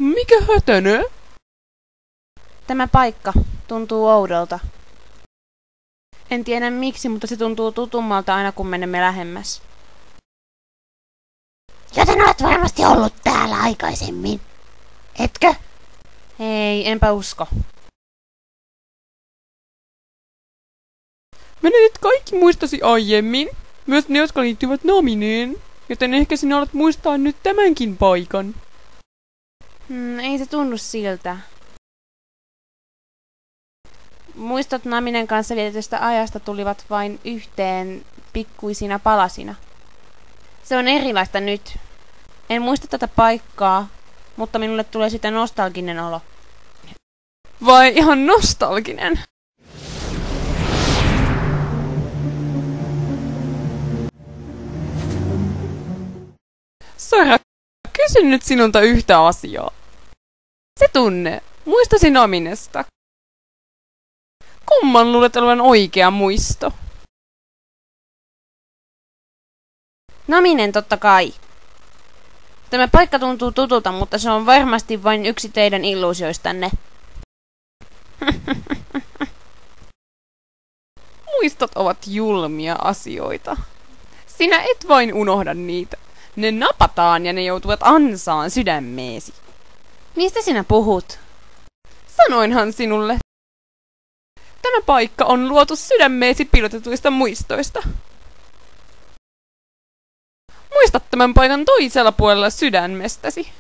Mikä hötönö? Tämä paikka tuntuu oudolta. En tiedä miksi, mutta se tuntuu tutummalta aina kun menemme lähemmäs. Joten olet varmasti ollut täällä aikaisemmin. Etkö? Ei, enpä usko. Menetit kaikki muistasi aiemmin, myös ne, jotka liittyvät Namineen, joten ehkä sinä olet muistaa nyt tämänkin paikan. Ei se tunnu siltä. Muistot Naminen kanssa vietetystä ajasta tulivat vain yhteen pikkuisina palasina. Se on erilaista nyt. En muista tätä paikkaa, mutta minulle tulee sitä nostalginen olo. Vai ihan nostalginen? Sora, kysyn nyt sinulta yhtä asiaa. Se tunne, muistasi Naminesta. Kumman luulet olevan oikea muisto? Naminen totta kai. Tämä paikka tuntuu tutulta, mutta se on varmasti vain yksi teidän illuusioistanne. Muistot ovat julmia asioita. Sinä et vain unohda niitä. Ne napataan ja ne joutuvat ansaan sydämeesi. Mistä sinä puhut? Sanoinhan sinulle. Tämä paikka on luotu sydämeesi piilotetuista muistoista. Muistat tämän paikan toisella puolella sydämestäsi.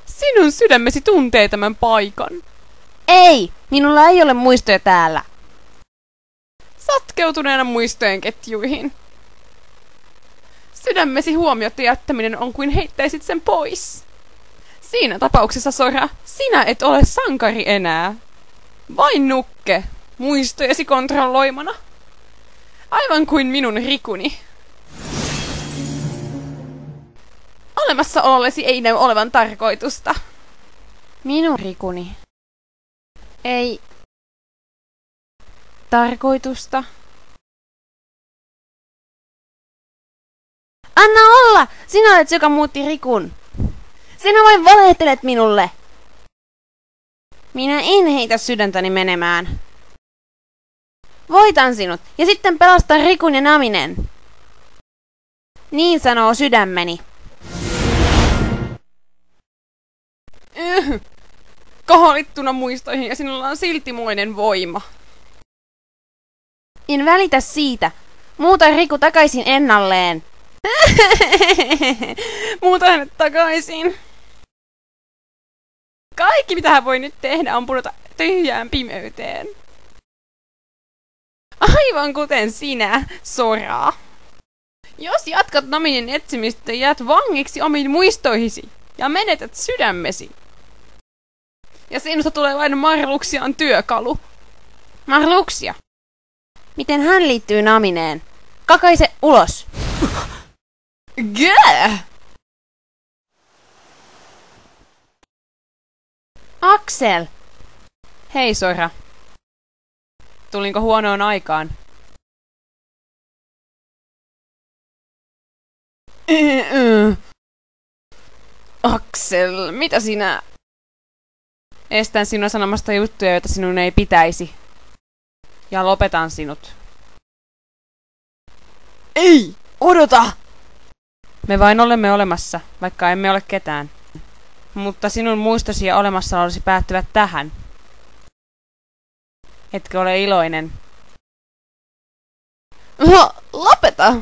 Sinun sydämesi tuntee tämän paikan. Ei! Minulla ei ole muistoja täällä. Satkeutuneena muistojen ketjuihin. Sydämesi huomiotta jättäminen on kuin heittäisit sen pois. Siinä tapauksessa, Sora, sinä et ole sankari enää. Vain nukke, muistojesi kontrolloimana. Aivan kuin minun Rikuni. Olemassaolollesi ei näy olevan tarkoitusta. Minun Rikuni. Ei tarkoitusta. Anna olla! Sinä olet se, joka muutti Rikun. Sinä vain valehtelet minulle. Minä en heitä sydäntäni menemään. Voitan sinut ja sitten pelastan Rikun ja Naminen. Niin sanoo sydämeni. Koholittuna muistoihin ja sinulla on siltimoinen voima. En välitä siitä. Muuta Riku takaisin ennalleen. Muuta hänet takaisin. Kaikki mitä hän voi nyt tehdä on pudota tyhjään pimeyteen. Aivan kuten sinä, Sora. Jos jatkat Naminen etsimistä, jäät vangiksi omiin muistoihisi ja menetät sydämesi. Ja sinusta tulee vain Marluxian työkalu. Marluxia? Miten hän liittyy Namineen? Kakaise ulos! Gää! Axel! Hei Sora. Tulinko huonoon aikaan? Axel, mitä sinä? Estän sinua sanomasta juttuja, joita sinun ei pitäisi. Ja lopetan sinut. Ei! Odota! Me vain olemme olemassa, vaikka emme ole ketään. Mutta sinun muistosi ja olemassaolosi päättyvät tähän. Etkö ole iloinen? Lopeta!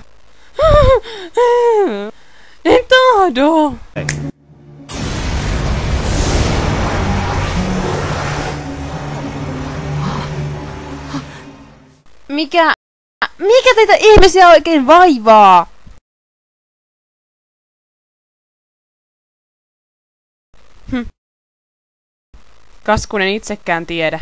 En tahdo! Mikä teitä ihmisiä oikein vaivaa? Kas kun en itsekään tiedä.